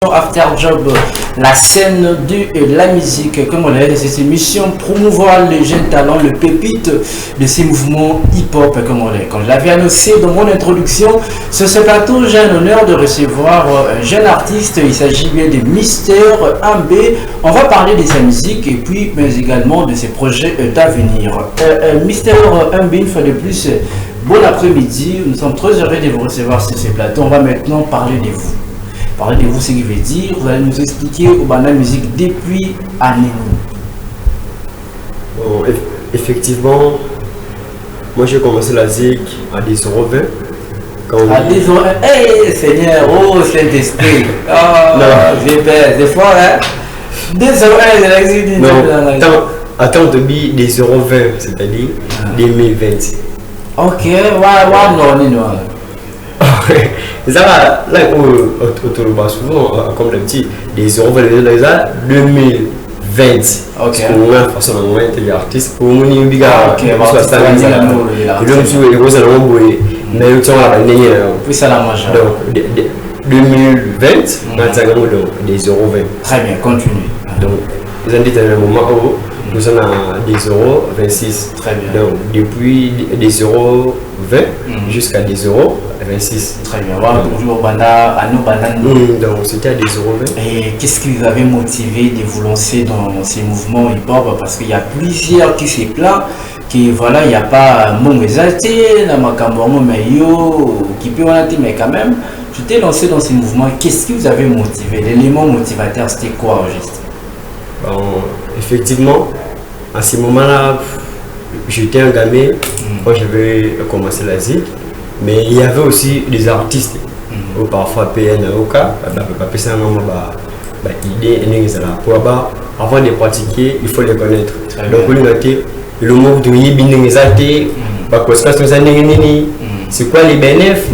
After Job, la scène de la musique, comme on l'a dit, cette émission promouvoir les jeunes talents, le pépite de ces mouvements hip-hop, comme on l'a. Quand je l'avais annoncé dans mon introduction, sur ce plateau, j'ai l'honneur de recevoir un jeune artiste. Il s'agit bien de Mister MB. On va parler de sa musique et puis, mais également de ses projets d'avenir. Mister MB, une fois de plus, bon après-midi. Nous sommes très heureux de vous recevoir sur ce plateau. On va maintenant parler de vous. Parlez de vous ce qui veut dire, vous allez nous expliquer au la musique depuis année. Bon, effectivement, moi j'ai commencé la ZIC à 10,20 €. À 10,20 €, hey Seigneur, oh Saint-Esprit, oh, j'ai peur, c'est fort hein. 10,20 €, c'est l'exil. Non, attends de bi 10,20 €, c'est-à-dire 2020. Ok, ouais, non. C'est ça, là, autour de souvent, comme d'habitude, des euros, 2020. Ok. Pour moi, forcément, il artiste. Pour moi, il y a des gens qui sont mais le temps à l'année. Puis ça la mange. Donc, 2020, des euros 20. Très bien, continue. Donc, vous avez dit à un moment où nous sommes à 10,26 €. Très bien. Donc, depuis 10,20 € jusqu'à 10,26 €. Très bien. Voilà, toujours à nos bananes. Donc, c'était à 10,20 €. Et qu'est-ce qui vous avait motivé de vous lancer dans ces mouvements hip-hop? Parce qu'il y a plusieurs qui se plaignent que voilà, il n'y a pas mon exalté, la macambo, mais yo, qui peut en mais quand même, tu t'es lancé dans ces mouvements. Qu'est-ce qui vous avait motivé? L'élément motivateur, c'était quoi au juste? Bon, effectivement, à ce moment-là, j'étais un gamin quand j'avais commencé la ZIC, mais il y avait aussi des artistes, ou parfois PN, avant de pratiquer, il faut les connaître. Donc, le mot de Yibinezate, c'est quoi les bénéfices?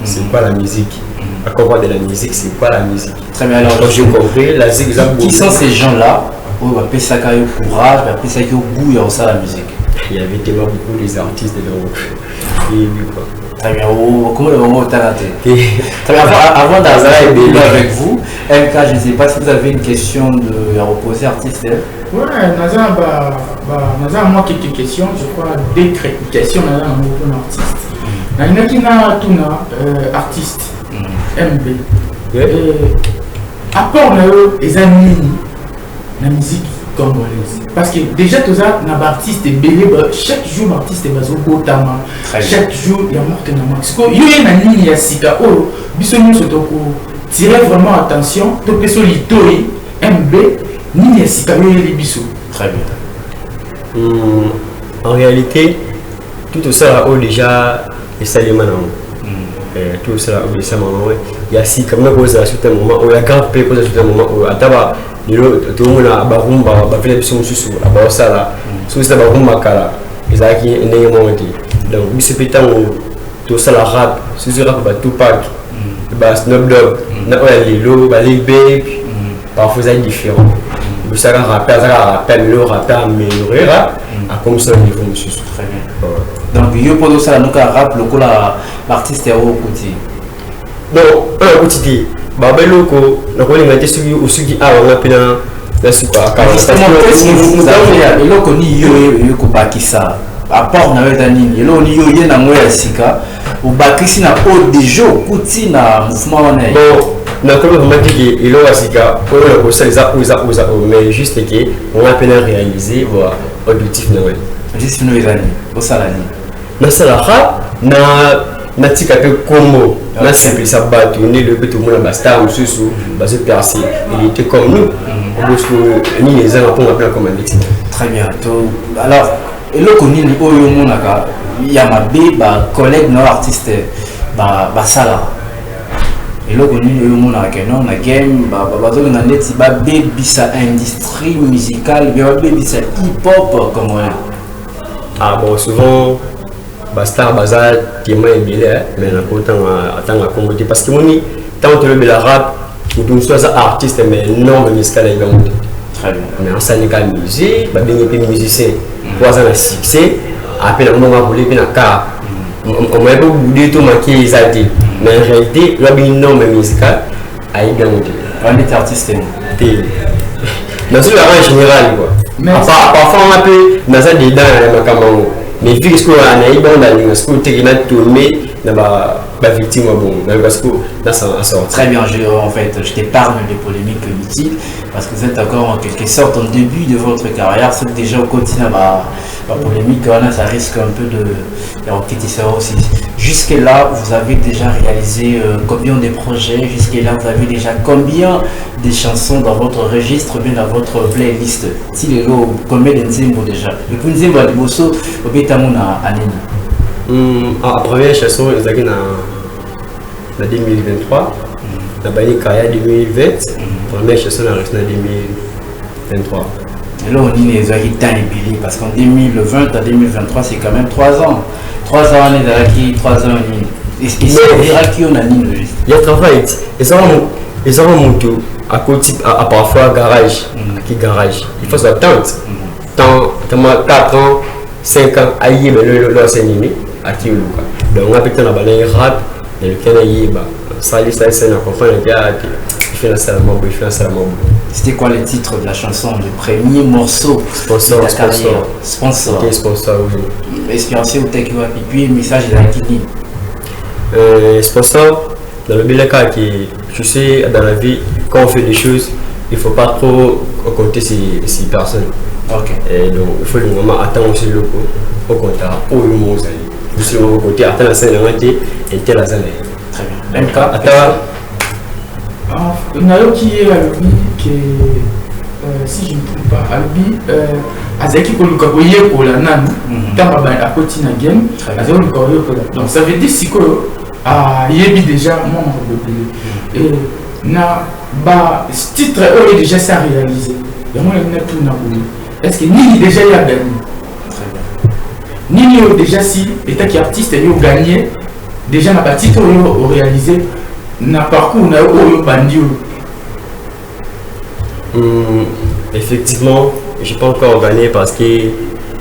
C'est quoi la musique? À quoi de la musique, c'est quoi la musique? Très bien, alors j'ai compris la ZIC. Qui sont ces gens-là? On va appeler ça courage, on va appeler ça goût, il y a ça la musique. Il y avait tellement beaucoup des artistes de très bien, comment le moment où tu as raté? Avant d'aller avec vous, MK, je ne sais pas si vous avez une question à reposer artiste. Oui, moi quelques questions, je crois, des questions à un artiste. Il y a un artiste, MB. À part les amis, la musique congolaise. Parce que déjà, tout ça, un artiste est belé, chaque jour, l'artiste est basé au Tama. Chaque jour, il y a mort de Max. Il y a une ligne à Sika. Oh, bisous, tirez vraiment attention. Topé solitoi, MB, ligne à Sika, il y a les bisous. Très bien. En réalité, tout ça, déjà, et ça, les manants. Tout ça, il y a si comme un certain moment, il y a grand peu à certain moment, tout le monde a barumba, fait son sous à Bassala, sous la barumba kala, ils ont qui est monté. Donc, il se pétard tout ça la rap, sous le rap, Tupac, Snoop Dogg, Lilo, Lil Baby, parfois c'est différent. Vous savez, rappel, le rappel amélioré, comme ça, au niveau monsieur. Très bien. Donc, il y a pas de ça, nous, rap, l'artiste est au côté. Donc, un outil, Babeloko, le rôle est celui aussi qui a un peu la super. Justement, qu'est-ce que vous avez? Il a connu Yoko Bakisa. À part na Dani, il a connu Yoye na Moya Sika. Ou Bakisi na haut des jours, Kouti na mouvement. Bon, na comme vous m'avez dit, il a Sika, pour le conseil, mais juste qu'on a peine à réaliser, voilà, objectif Noël. Juste une année, au salani. Na Salara, na tika pe Congo, na simple ça bat tourner le tout le monde basta ou sous basé percé. Il était comme nous. Parce que ni les gens pour m'appeler comme un médecin. Très bien. Alors, et le connu ni oyo monaka, il y a ma bé collègue non artiste sala. Et le connu oyo monaka non na game bazo na net ba bé bisa industrie musicale, ba bé bisa hip hop comme on. Ah bon, souvent Basta Bazar témoin est bien, mais on a autant à combattre parce que moi, tant que le rap, nous sommes artistes, mais non musical est bon. Très bien. Mais en scène de musique, bien musicien, 3 ans de succès, après le moment où les bien à car, on m'a pas boudé tout maquillé les adés. Mais en réalité, là, il y a une norme musicale à y gagner. On est artiste. Dans ce en général, quoi. Parfois, on appelle dans ça des dents à la Macamon. Mais vu que on a eu bon dans le school, tu as tourné, la victime, bon, dans le school, là, ça sort. Très bien, en fait, je t'épargne des polémiques inutiles parce que vous êtes encore en quelque sorte au début de votre carrière. C'est déjà au quotidien, la polémique, ça risque un peu de aussi. Jusque-là, vous avez déjà réalisé combien de projets? Jusque-là, vous avez déjà combien de chansons dans votre registre, bien dans votre playlist? Si les lots, combien de nzimbo déjà? Et puis nzimbo à Liboso, au Bétamouna à Nini. La première chanson, c'est en 2023. La Bani Kaya 2020. La première chanson, c'est en 2023. Et là, on dit les Billy parce qu'en 2020 à 2023, c'est quand même 3 ans. 3 ans, on est dans qui 3 ans et demi. Et c'est dira qui on a mis. Il y a travail. Ils ont monté à côté, à parfois garage. Qui garage. Il faut s'attendre. Tant 4 ans, 5 ans, à y aller le enseigner à qui on donc on a peut-être la balai rap et le Canada ça c'est un comprendre le gars qui fait la salle C'était quoi le titre de la chanson, le premier morceau sponsor de la carrière? Sponsor. Sponsor, oui. Inspiration au Tech et puis le message de la Kini. Sponsor, dans le cas qui, tu sais, dans la vie, quand on fait des choses, il ne faut pas trop compter ces personnes. Ok. Et donc, il faut le moment attendre aussi le coup, au contraire, au moment où vous allez. Vous savez, au côté, attendre la scène et tel la scène. Très bien. Même cas. Nayo qui est Albi, qui si je ne me trompe pas, Albi, Azaki pour le caboyer pour la nan, dans la côté na game, Azaki pour le caboyer pour la. Donc ça veut dire si que Yebi déjà, moi je et na ba ce titre est déjà ça réalisé. Et moi il n'est plus na boulot. Est-ce que Nini déjà y a gagné? Nini déjà si état qui artiste il a gagné déjà na ba titre réalisé. Na parcours na oyo bandio. Effectivement, je n'ai pas encore gagné parce que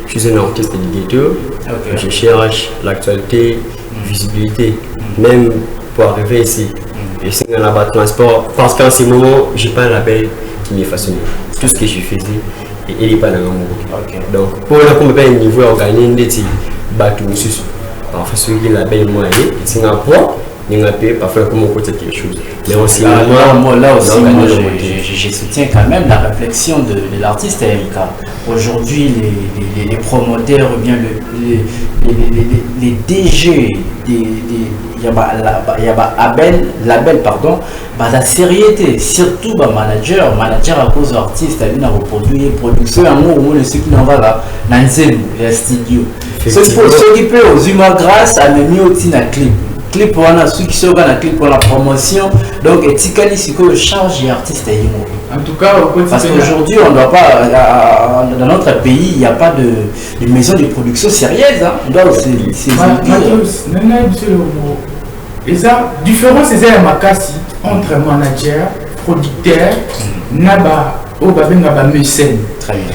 je suis un artiste éducateur. Okay. Je cherche l'actualité, visibilité, même pour arriver ici. Je suis dans la transport parce qu'en ce moment, je n'ai pas un label qui m'est façonné. Tout ce que je faisais, il n'est pas dans mon monde. Okay. Donc, pour le niveau organisé, je suis battu. Parfois, celui qui label moi, c'est un poids. Il a payé parfois comment côté quelque chose. Mais aussi, moi là aussi, je soutiens quand même la réflexion de l'artiste MK. Aujourd'hui, les promoteurs ou bien les DG, il y a label pardon, la sériété, surtout manager à cause d'artiste, il a reproduit production un mot où ceux qui n'en va là, dans le studio. Ceux qui peuvent aux humains grâce à le mieux au clip. Clip pour ceux qui sont dans la clip pour la promotion, donc etikali siko charge et artiste yimo. En tout cas, parce qu'aujourd'hui on ne doit pas dans notre pays il n'y a pas de maison de production sérieuse, hein. On doit aussi et ça différence c'est un makasi entre manager, producteur, naba ou naba mécène. Très bien.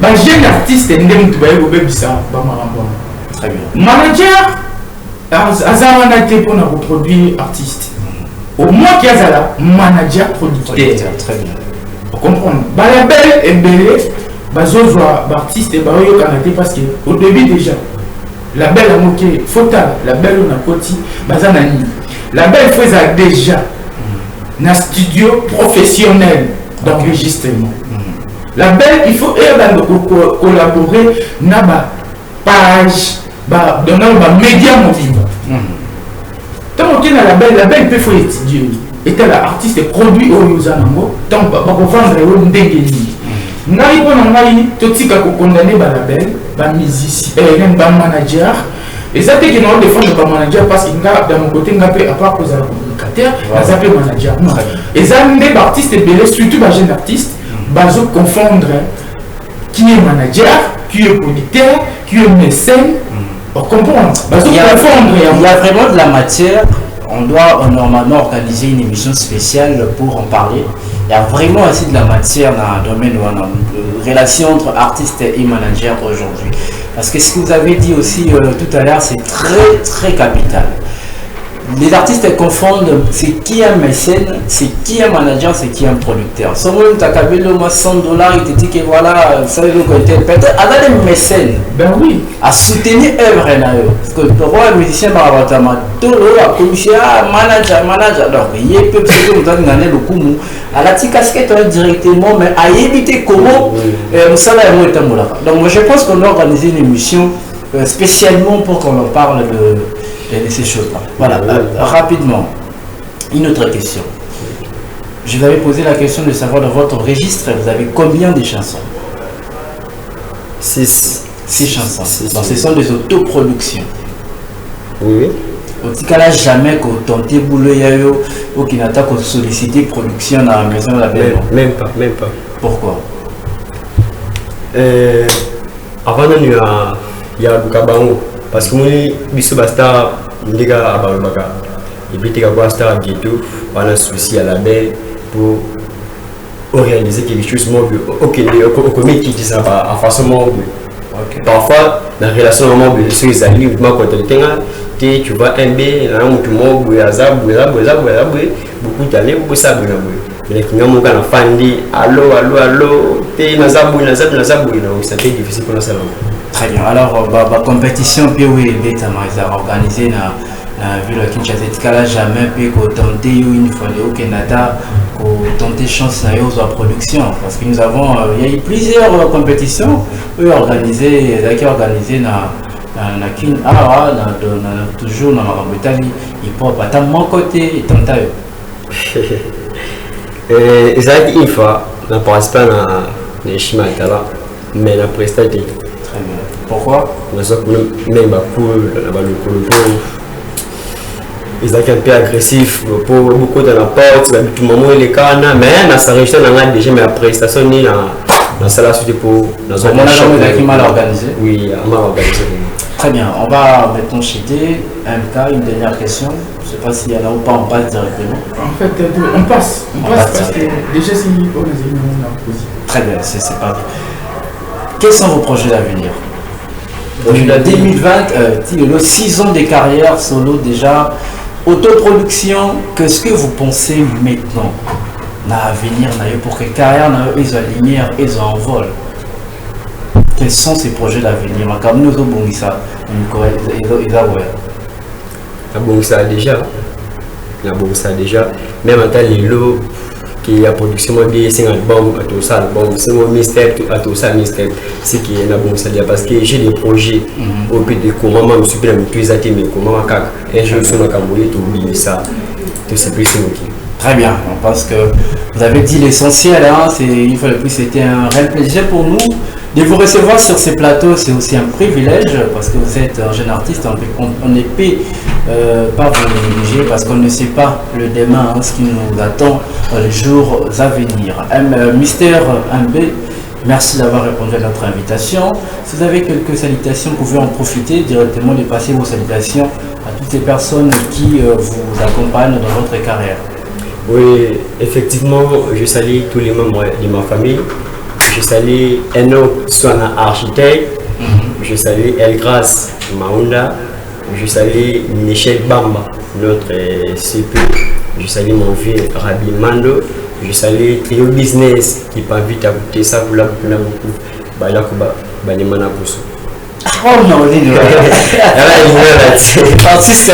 Bah jeune artiste ndem tubaye go bebisa ba maramba. Très bien. Manager Azara été pour reproduire artiste. Au moins qu'il y a là, manager producteur. Très bien. Pour comprendre. La belle est belle. Bazo voit artiste et baroyo canadé parce que au début déjà, la belle a moqué, fautale, la belle on a côté, bazanani. La belle faisait déjà un studio professionnel d'enregistrement. La belle, il faut collaborer dans la page. Dans le média mobile. Tant que la belle peut faire étudier. Et tel artiste est produit au Yuzanango. Tant que vous vendez au Ndengeli. N'arrive pas à aller, tout ce qui a condamné la belle, le musicien, le manager. Et ça, c'est que nous défendons le manager parce que dans mon côté, nous avons à part cause de la communicateur, nous avons manager. Et ça, les artistes, surtout les jeunes artistes, ils confondre qui est manager, qui est producteur, qui est mécène. Pour comprendre. Il y a vraiment de la matière. On doit normalement organiser une émission spéciale pour en parler. Il y a vraiment aussi de la matière dans le domaine où on a une relation entre artistes et manager aujourd'hui. Parce que ce que vous avez dit aussi tout à l'heure, c'est très très capital. Les artistes confondent c'est qui un mécène, c'est qui un manager, c'est qui un producteur. Si on t'a câblé le mois $100, il te dit que voilà, ça veut dire peut-être à des mécènes. Ben oui. À soutenir œuvre. Parce que le roi musicien Barabatama, tout le commissaire, manager. Alors, il y a peu de choses qui ont gagné le coup. À la petite casquette directement, mais à éviter comment ça va être un moulin. Donc, je pense qu'on a organisé une émission spécialement pour qu'on en parle de ces choses-là. Voilà, rapidement, une autre question. Je vous avais posé la question de savoir dans votre registre, vous avez combien de chansons? 6 chansons. Donc ce sont des autoproductions. Oui. Au petit cas là, jamais qu'on tentait boulot yayo ou qu'il n'attaque qu'on solliciter production dans la maison de la belle. Même pas. Pourquoi? Avant il y a Bukabango. Parce que moi, je basta ndega abalobaka et puis tu vas star bientôt on a souci à la belle pour organiser quelque chose mobile. Ok, on commet qui dit ça à façon mobile. Parfois la relation mobile sur les amis moi quand tu vois un b là où tu mobile azab beaucoup d'années beaucoup ça mais quand on a fandi allo t'es nazabu donc c'est difficile pour nous ça. Très bien. Alors, la compétition, puis oui, ils ont organisé dans la ville de Kinshasa. Là, jamais pu tenter une fois au Canada, tenter chance dans la production. Parce que nous avons, il y a eu plusieurs compétitions, organisées dans Kin, toujours dans la Bretagne. Ils peuvent pas tant mon côté et tant ils ont une fois, on ne passe pas dans les chemins mais la prestation. Pourquoi? Même ils sont un peu agressifs pour beaucoup de la porte, tout le monde est les cannes, mais dans sa région, on a déjà la prestation dans la suite pour dans un mal organisé. Oui, mal organisé. Très bien, on va maintenant citer MK, une dernière question. Je ne sais pas s'il y en a ou pas, on passe directement. En fait, on passe parce que déjà c'est une position. Très bien, c'est pas bien. Quels sont vos projets d'avenir? 2020, 6 ans de carrière solo déjà, autoproduction, qu'est-ce que vous pensez maintenant à l'avenir pour que la carrière ait la lumière, ait en vol? Quels sont ces projets d'avenir? Comme nous avons dit ça, déjà, même en tant que l'eau, qui a production de 5 albums à tout ça, album, c'est mon mystère à tout ça, mystère, c'est qui est un bon salaire parce que j'ai des projets au but de comment je me suis bien plus atteint, mais comment un jour sur le Cameroun, tu oublies ça, tout c'est plus simple. Très bien, on pense que vous avez dit l'essentiel, hein, une fois de plus, c'était un réel plaisir pour nous de vous recevoir sur ces plateaux. C'est aussi un privilège parce que vous êtes un jeune artiste, on ne peut pas vous négliger parce qu'on ne sait pas le demain, ce qui nous attend dans les jours à venir. Mister MB, merci d'avoir répondu à notre invitation. Si vous avez quelques salutations, vous pouvez en profiter directement de passer vos salutations à toutes les personnes qui vous accompagnent dans votre carrière. Oui, effectivement, je salue tous les membres de ma famille. Je salue Eno Swana architecte. Je salue Elgras Maunda. Je salue Michel Bamba, notre CP. Je salue mon vieux Rabi Mando. Je salue Trio Business qui m'invite à goûter ça pour la beaucoup. Balakuba, Banemana Poussou. Oh non, dis-nous. Artiste,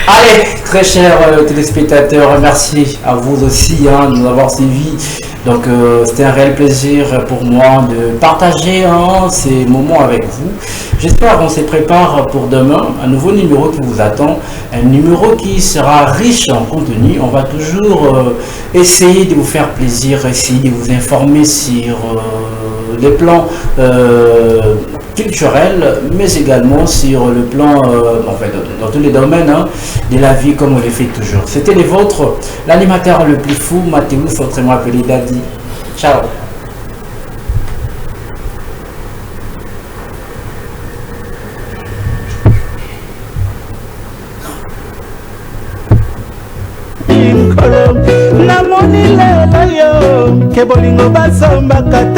allez, très chers téléspectateurs, merci à vous aussi de nous avoir suivis. Donc c'était un réel plaisir pour moi de partager ces moments avec vous. J'espère qu'on se prépare pour demain un nouveau numéro qui vous attend, un numéro qui sera riche en contenu. On va toujours essayer de vous faire plaisir, essayer de vous informer sur les plans culturels, mais également sur le plan, dans tous les domaines de la vie comme on le fait toujours. C'était les vôtres, l'animateur le plus fou, Mathéus, autrement appelé Daddy. Ciao. Color. ke bolingo basombaka